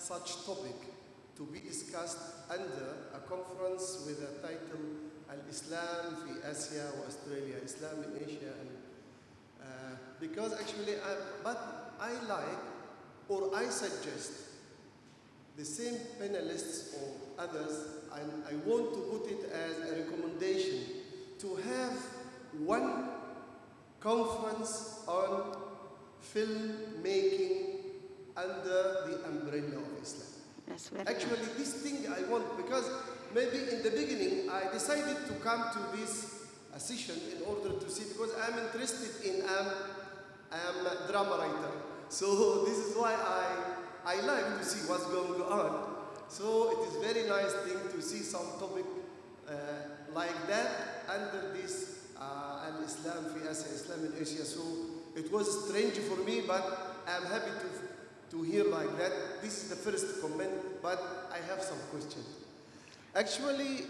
such topic to be discussed under a conference with the title Al-Islam fi Asia Australia, Islam in Asia. Because actually, I like or I suggest the same panelists or others, and I want to put it as a recommendation to have one conference on filmmaking under the umbrella of Islam. That's very Actually, nice. this thing I want, because maybe in the beginning I decided to come to this session in order to see, because I'm interested in, I'm a drama writer. So this is why I like to see what's going on. So it is very nice thing to see some topic like that under this Al-Islam fi Asia, Islam in Asia. So it was strange for me, but I'm happy to hear like that. This is the first comment, but I have some questions. Actually,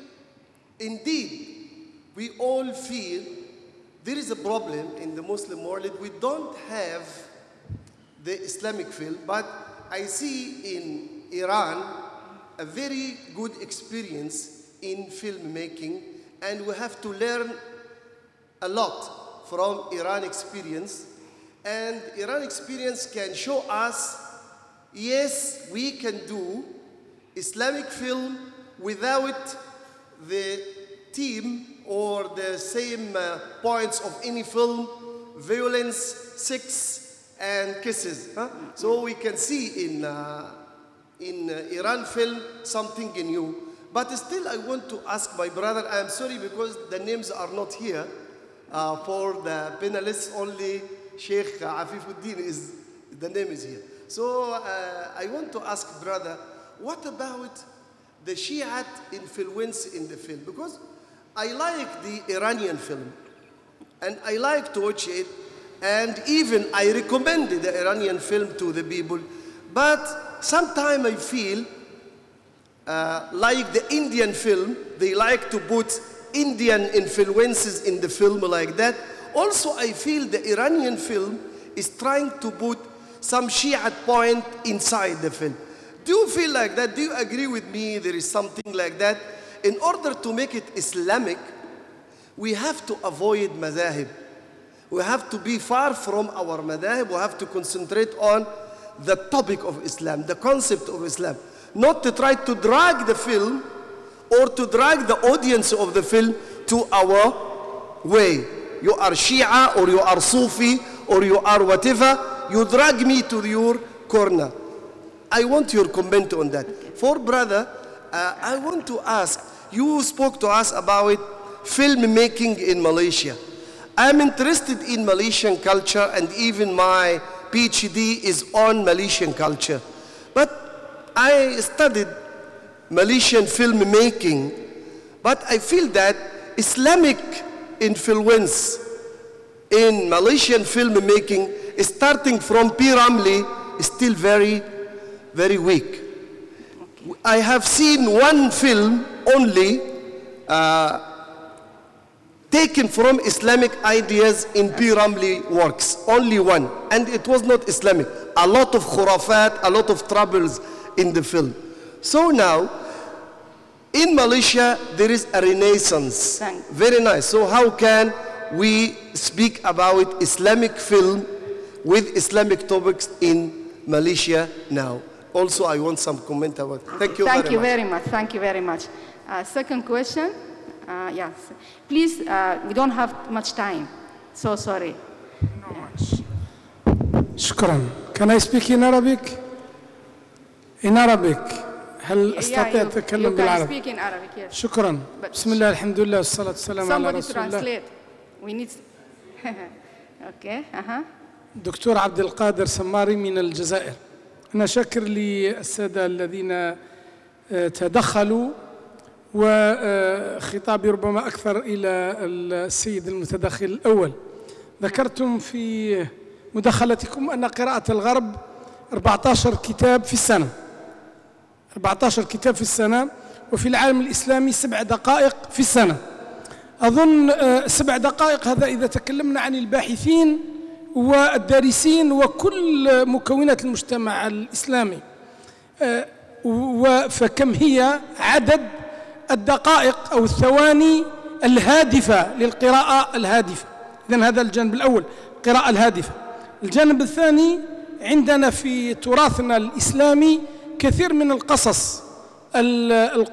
indeed, we all feel there is a problem in the Muslim world. We don't have the Islamic film, but I see in Iran a very good experience in filmmaking, and we have to learn a lot from Iran experience. And Iran experience can show us, yes, we can do Islamic film without the theme or the same points of any film, violence, sex, and kisses. Huh? So we can see in Iran film something new. But still I want to ask my brother, I'm sorry because the names are not here. For the panelists, only Sheikh Afifuddin is, the name is here. So I want to ask brother, what about the Shiite influence in the film? Because I like the Iranian film, and I like to watch it, and even I recommended the Iranian film to the people, but sometimes I feel like the Indian film, they like to put Indian influences in the film like that. Also, I feel the Iranian film is trying to put some Shiite point inside the film. Do you feel like that? Do you agree with me there is something like that? In order to make it Islamic, we have to avoid madhahib. We have to be far from our madhahib. We have to concentrate on the topic of Islam, the concept of Islam. Not to try to drag the film or to drag the audience of the film to our way. You are Shia or you are Sufi or you are whatever. You drag me to your corner. I want your comment on that. For brother, I want to ask, you spoke to us about filmmaking in Malaysia. I'm interested in Malaysian culture, and even my PhD is on Malaysian culture. But I studied Malaysian filmmaking, but I feel that Islamic influence in Malaysian filmmaking, starting from P. Ramlee, is still very, very weak. I have seen one film only taken from Islamic ideas in P. Ramlee works, only one, and it was not Islamic. A lot of khurafat, a lot of troubles in the film. So now, in Malaysia, there is a renaissance. Very nice. So how can we speak about Islamic film with Islamic topics in Malaysia now? Also, I want some comment about it. Thank you very much. Thank you very much. Thank you very much. Second question. Yes. Please, we don't have much time. So sorry. Not much. Shukran. Can I speak in Arabic? In Arabic. هل أستطيع أتكلم بالعربي؟ You can speak in Arabic, yes. شكرا. بسم الله الحمد لله والصلاة والسلام على رسول الله. Somebody translate. We need. Okay. دكتور عبد القادر سماري من الجزائر. أنا شاكر للسادة الذين تدخلوا، وخطابي ربما أكثر إلى السيد المتدخل الأول. ذكرتم في مداخلتكم أن قراءة الغرب 14 كتاب في السنة. 14 كتاب في السنة، وفي العالم الإسلامي 7 دقائق في السنة. أظن 7 دقائق هذا إذا تكلمنا عن الباحثين والدارسين وكل مكونات المجتمع الإسلامي. فكم هي عدد الدقائق أو الثواني الهادفة للقراءة الهادفة. إذن هذا الجانب الأول، القراءة الهادفة. الجانب الثاني، عندنا في تراثنا الإسلامي كثير من القصص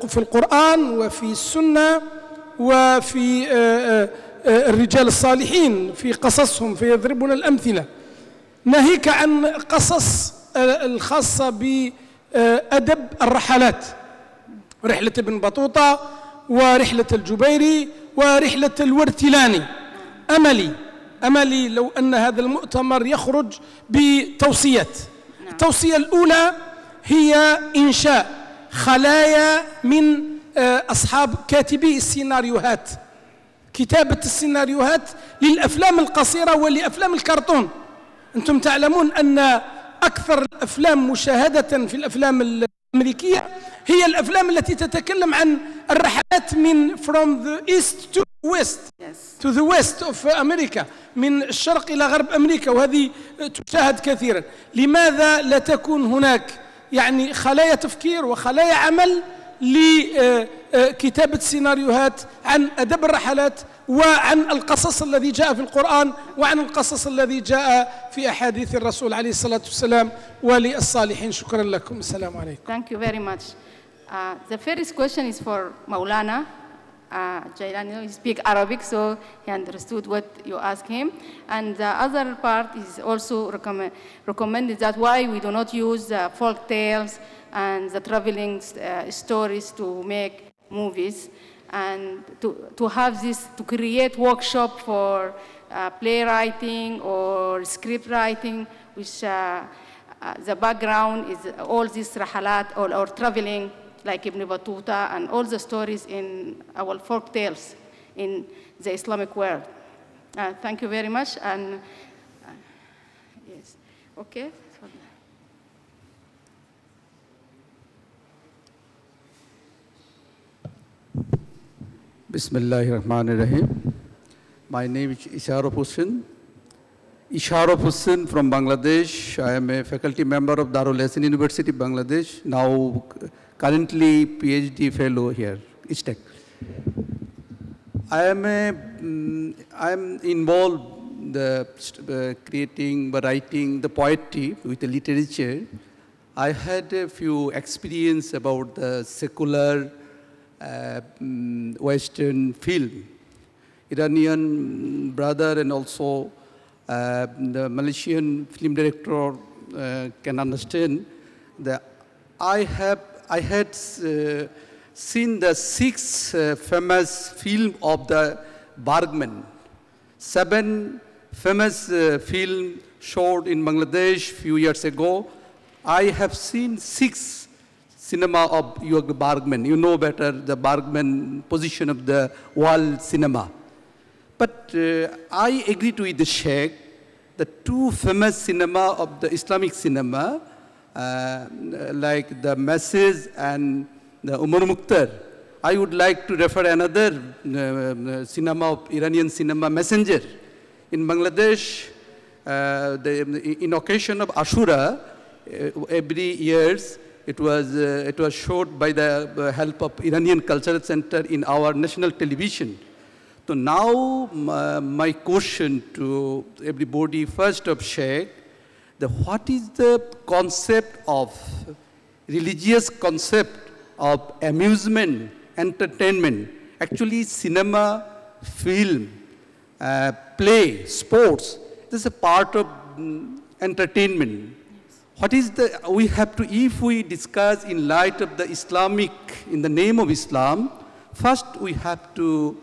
في القرآن وفي السنة وفي الرجال الصالحين في قصصهم فيضربون الأمثلة، ناهيك عن قصص الخاصة بأدب الرحلات، رحلة ابن بطوطة ورحلة الجبيري ورحلة الورتلاني. أملي لو أن هذا المؤتمر يخرج بتوصيات. التوصية الأولى هي إنشاء خلايا من أصحاب كاتبي السيناريوهات، كتابة السيناريوهات للأفلام القصيرة ولأفلام الكرتون. أنتم تعلمون أن أكثر الأفلام مشاهدة في الأفلام الأمريكية هي الأفلام التي تتكلم عن الرحلات من from the east to west to the west of America، من الشرق إلى غرب أمريكا، وهذه تشاهد كثيرا. لماذا لا تكون هناك يعني خلايا تفكير وخلايا عمل لكتابة سيناريوهات عن أدب الرحلات وعن القصص الذي جاء في القرآن وعن القصص الذي جاء في أحاديث الرسول عليه الصلاة والسلام وللصالحين. شكرا لكم. السلام عليكم. Thank you very much. The first question is for Maulana. Jailani, he speaks Arabic, so he understood what you asked him. And the other part is also recommended that why we do not use folk tales and the traveling stories to make movies, and to have this, to create workshop for playwriting or script writing, which the background is all this rahalat or traveling, like Ibn Battuta and all the stories in our folk tales in the Islamic world. Thank you very much. And yes, okay. Bismillahirrahmanirrahim. My name is Isharaf Hussain from Bangladesh. I am a faculty member of Darul Hasan University, Bangladesh. Now, currently PhD fellow here, ISTEC. I am involved in creating, writing the poetry with the literature. I had a few experience about the secular Western film. Iranian brother and also the Malaysian film director can understand that I had seen the 6 famous film of the Bergman. 7 famous film shot in Bangladesh few years ago. I have seen 6 cinema of Bergman. You know better the Bergman position of the world cinema. But I agree with the Sheikh, the 2 famous cinema of the Islamic cinema, like the Message and the Umar Mukhtar. I would like to refer another cinema of Iranian cinema, Messenger. In Bangladesh, in occasion of Ashura, every years, it was showed by the help of Iranian Cultural Center in our national television. So now my question to everybody, first of Sheikh, what is the concept of, religious concept of amusement, entertainment? Actually cinema, film, play, sports, this is a part of entertainment. What is we have to, if we discuss in light of the Islamic, in the name of Islam, first we have to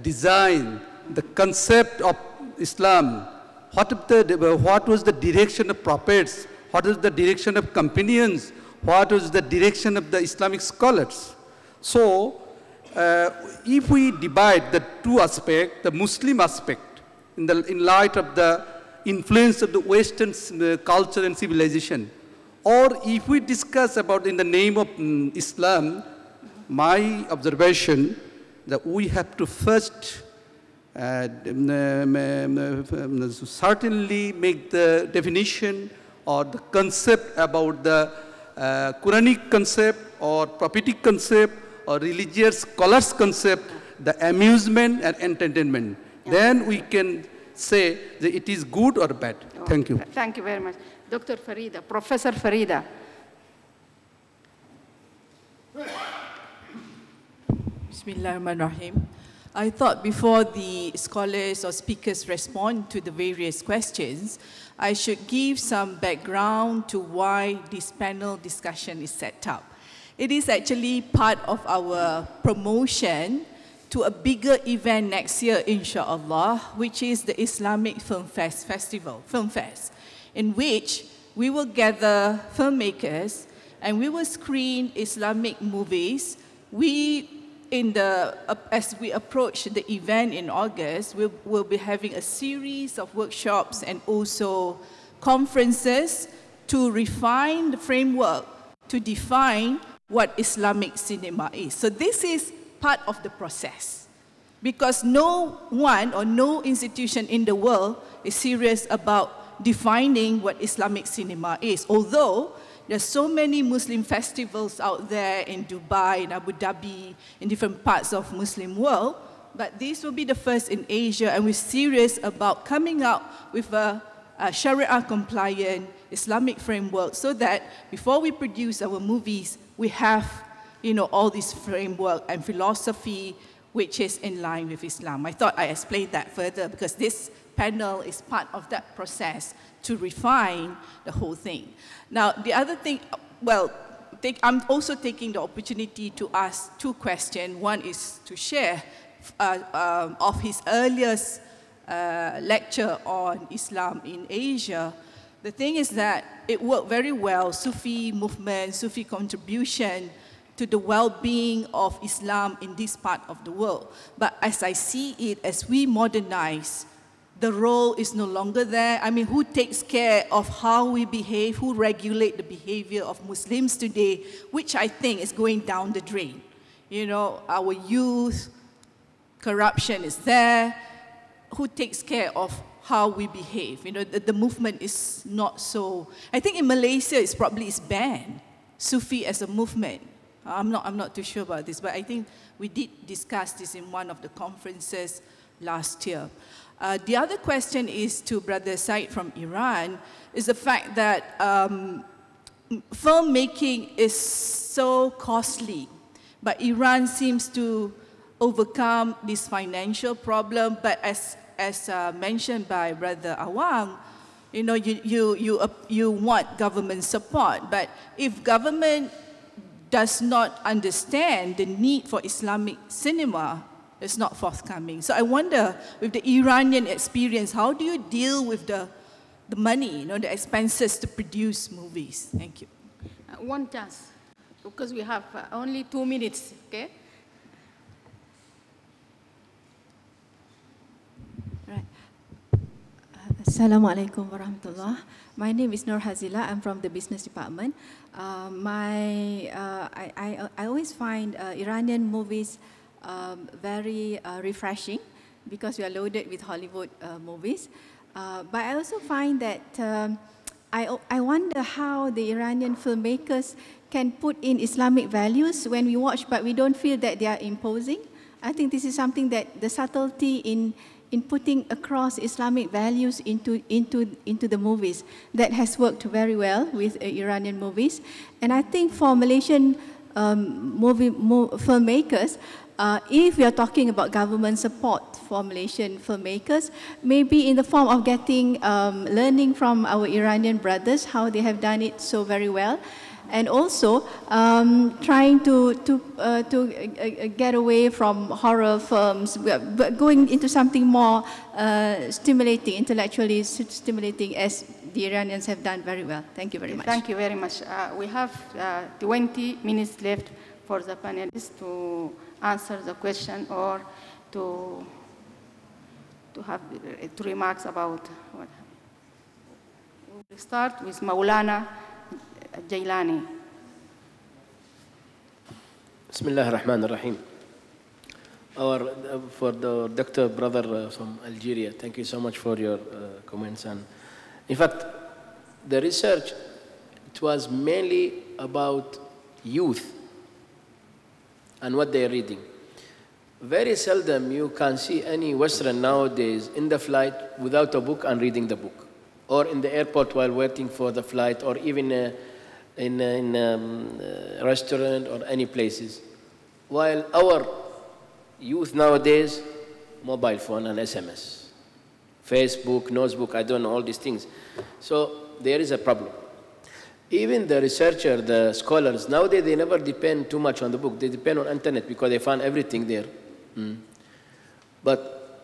design the concept of Islam. What was the direction of prophets? What was the direction of companions? What was the direction of the Islamic scholars? So, if we divide the 2 aspects, the Muslim aspect, in light of the influence of the Western culture and civilization, or if we discuss about in the name of Islam, my observation that we have to first certainly make the definition or the concept about the Quranic concept or prophetic concept or religious scholars concept, the amusement and entertainment. Then we can say that it is good or bad. Thank you. Thank you very much. Dr. Farida, Professor Farida. Bismillahirrahmanirrahim. I thought before the scholars or speakers respond to the various questions, I should give some background to why this panel discussion is set up. It is actually part of our promotion to a bigger event next year, inshallah, which is the Islamic Film Fest Festival, Film Fest, in which we will gather filmmakers and we will screen Islamic movies. As we approach the event in August, we'll be having a series of workshops and also conferences to refine the framework, to define what Islamic cinema is. So this is part of the process, because no one or no institution in the world is serious about defining what Islamic cinema is. Although there's so many Muslim festivals out there in Dubai, in Abu Dhabi, in different parts of Muslim world, but this will be the first in Asia, and we're serious about coming up with a Sharia-compliant Islamic framework so that before we produce our movies, we have, all this framework and philosophy which is in line with Islam. I thought I explained that further because this panel is part of that process to refine the whole thing. Now, the other thing, I'm also taking the opportunity to ask two questions. One is to share of his earliest lecture on Islam in Asia. The thing is that it worked very well, Sufi movement, Sufi contribution to the well-being of Islam in this part of the world. But as I see it, as we modernize, the role is no longer there. I mean, who takes care of how we behave, who regulate the behavior of Muslims today, which I think is going down the drain. Our youth, corruption is there. Who takes care of how we behave? The movement is not so. I think in Malaysia, it's probably banned, Sufi as a movement. I'm not too sure about this, but I think we did discuss this in one of the conferences last year. The other question is to Brother Said from Iran, is the fact that filmmaking is so costly, but Iran seems to overcome this financial problem. But as mentioned by Brother Awang, you want government support, but if government does not understand the need for Islamic cinema, it's not forthcoming. So I wonder, with the Iranian experience, how do you deal with the money, the expenses to produce movies? Thank you. One chance, because we have only 2 minutes, okay? Right. Assalamu alaikum warahmatullah. My name is Nur Hazila. I'm from the business department. I always find Iranian movies very refreshing because we are loaded with Hollywood movies. But I also find that I wonder how the Iranian filmmakers can put in Islamic values when we watch, but we don't feel that they are imposing. I think this is something that the subtlety in putting across Islamic values into the movies that has worked very well with Iranian movies. And I think for Malaysian filmmakers, if we are talking about government support for Malaysian filmmakers, maybe in the form of getting learning from our Iranian brothers, how they have done it so very well, and also trying to get away from horror films, but going into something more stimulating, intellectually stimulating, as the Iranians have done very well. Thank you very much. Thank you very much. We have 20 minutes left for the panelists to answer the question or to have remarks about what. We'll start with Maulana Jailani. Bismillah ar-Rahman ar-Rahim. For the doctor brother from Algeria, thank you so much for your comments. And in fact, the research it was mainly about youth and what they're reading. Very seldom you can see any Western nowadays in the flight without a book and reading the book, or in the airport while waiting for the flight, or even in a restaurant or any places. While our youth nowadays, mobile phone and SMS, Facebook, notebook, I don't know, all these things. So there is a problem. Even the researcher, the scholars, nowadays they never depend too much on the book. They depend on internet because they find everything there. But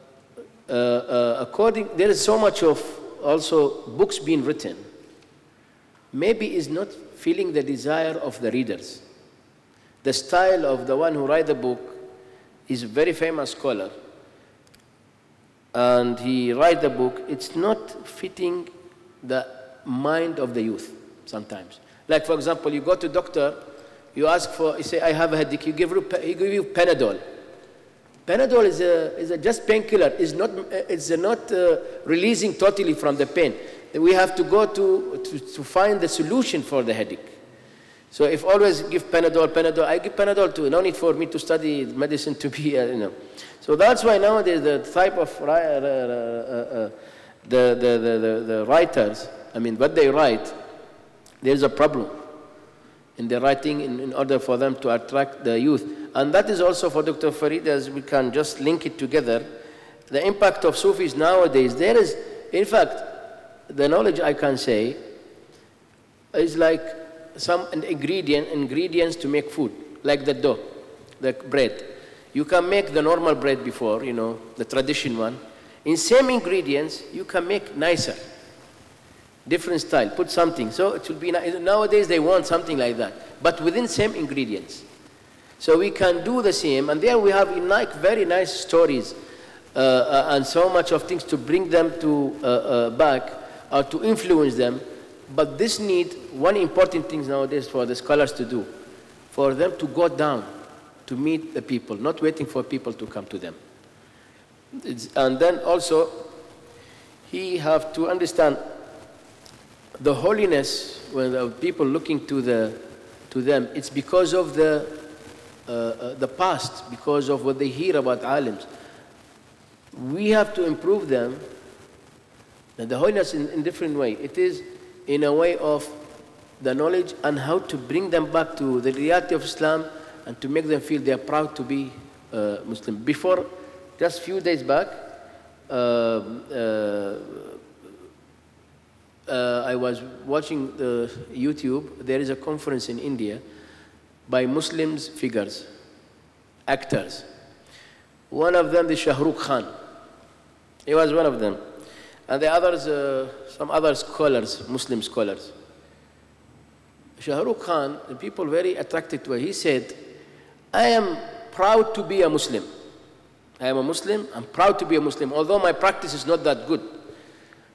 there is so much of also books being written. Maybe is not feeling the desire of the readers. The style of the one who write the book is a very famous scholar. And he write the book, it's not fitting the mind of the youth sometimes. Like for example, you go to doctor, you ask for, you say, I have a headache, he give you Panadol. Panadol is a just painkiller. It's not releasing totally from the pain. We have to go to find the solution for the headache. So if always give Panadol, I give Panadol too. No need for me to study medicine to be, So that's why nowadays the type of the writers, I mean, what they write, there's a problem in the writing in order for them to attract the youth. And that is also for Dr. Farid, as we can just link it together. The impact of Sufis nowadays, there is, in fact, the knowledge I can say is like some ingredients to make food, like the dough, the bread. You can make the normal bread before, the traditional one. In same ingredients, you can make nicer, different style, put something. So it will be nice. Nowadays they want something like that, but within same ingredients. So we can do the same, and there we have very nice stories and so much of things to bring them to back or to influence them. But this need one important thing nowadays for the scholars to do, for them to go down to meet the people, not waiting for people to come to them. And then also, he have to understand the holiness when the people looking to them. It's because of the past, because of what they hear about alims. We have to improve them. And the holiness in different way. It is in a way of the knowledge and how to bring them back to the reality of Islam and to make them feel they are proud to be Muslim. Before, just few days back, I was watching YouTube. There is a conference in India by Muslims figures, actors. One of them is Shah Rukh Khan. He was one of them. And the others, some other scholars, Muslim scholars. Shah Rukh Khan, the people very attracted to it. He said, I am proud to be a Muslim. I am a Muslim, I'm proud to be a Muslim, although my practice is not that good.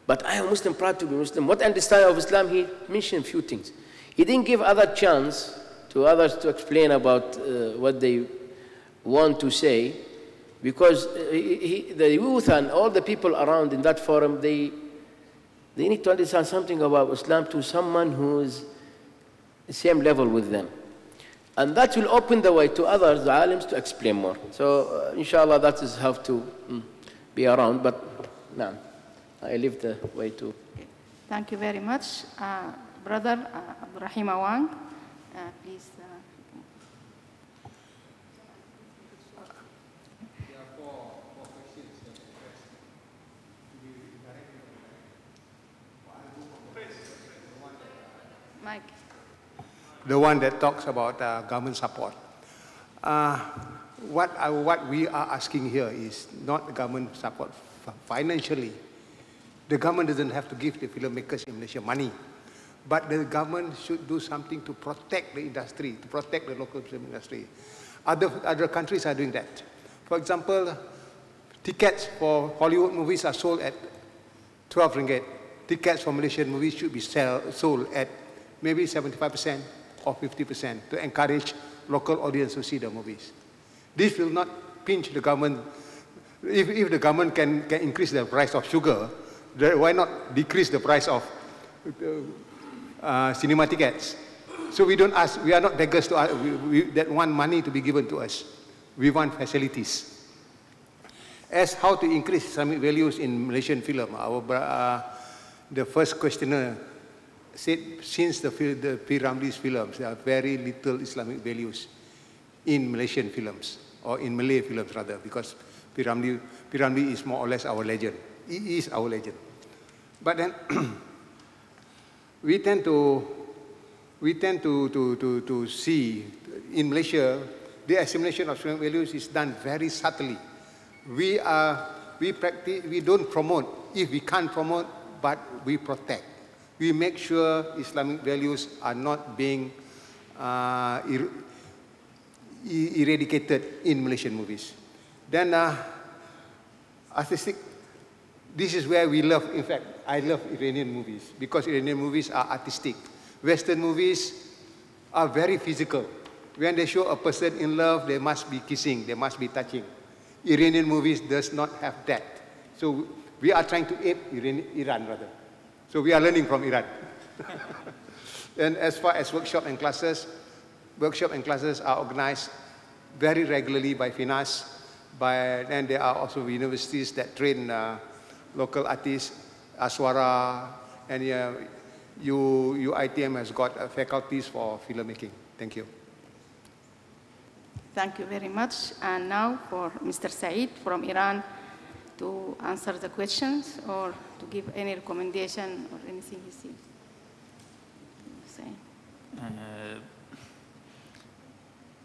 But I am a Muslim, proud to be Muslim. What understanding of Islam? He mentioned a few things. He didn't give other chance to others to explain about what they want to say, because the youth and all the people around in that forum, they need to understand something about Islam to someone who is the same level with them. And that will open the way to others, the alims, to explain more. So, inshallah, that is how to be around. But, nah, I leave the way to... Thank you very much. Brother Abdurrahim Awang, please. Mike. The one that talks about government support. What we are asking here is not government support financially. The government doesn't have to give the filmmakers in Malaysia money, but the government should do something to protect the industry, to protect the local film industry. Other countries are doing that. For example, tickets for Hollywood movies are sold at 12 ringgit. Tickets for Malaysian movies should be sold at maybe 75% or 50% to encourage local audience to see the movies. This will not pinch the government. If the government can increase the price of sugar, why not decrease the price of cinema tickets. So we don't ask, we are not beggars that want money to be given to us. We want facilities. As how to increase Islamic values in Malaysian film, the first questioner said since the P. Ramlee's films, there are very little Islamic values in Malaysian films, or in Malay films rather, because P. Ramlee is more or less our legend. He is our legend. But then we tend to see in Malaysia the assimilation of Islamic values is done very subtly. We don't promote if we can't promote, but we protect. We make sure Islamic values are not being eradicated in Malaysian movies. Then artistic, this is where we love, in fact, I love Iranian movies because Iranian movies are artistic. Western movies are very physical. When they show a person in love, they must be kissing, they must be touching. Iranian movies does not have that. So we are trying to ape Iran rather. So we are learning from Iran. And as far as workshop and classes are organized very regularly by FINAS, and there are also universities that train local artists, Aswara, and UITM has got faculties for filmmaking. Thank you. Thank you very much. And now for Mr. Saeed from Iran to answer the questions or to give any recommendation or anything you see.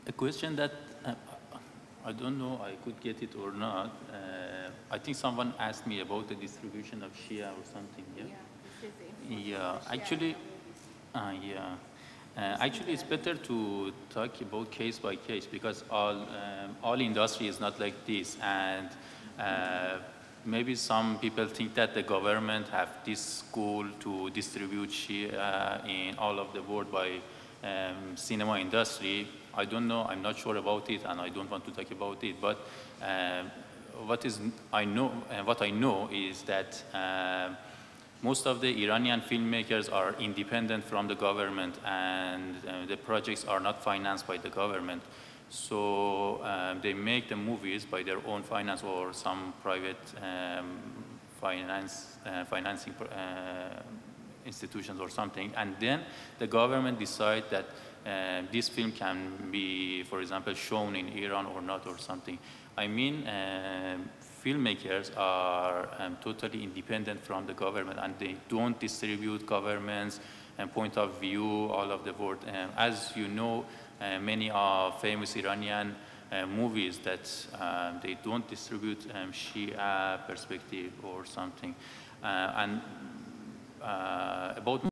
A question that I don't know I could get it or not. I think someone asked me about the distribution of Shia or something. Yeah. Actually, actually, it's better to talk about case by case because all industry is not like this, and maybe some people think that the government have this goal to distribute Shia in all of the world by cinema industry. I don't know, I'm not sure about it, and I don't want to talk about it, but what I know is that most of the Iranian filmmakers are independent from the government, and the projects are not financed by the government. So they make the movies by their own finance or some private financing institutions or something, and then the government decide that this film can be, for example, shown in Iran or not or something. I mean, filmmakers are totally independent from the government, and they don't distribute government's point of view all of the world. As you know, many are famous Iranian movies that they don't distribute Shia perspective or something. And about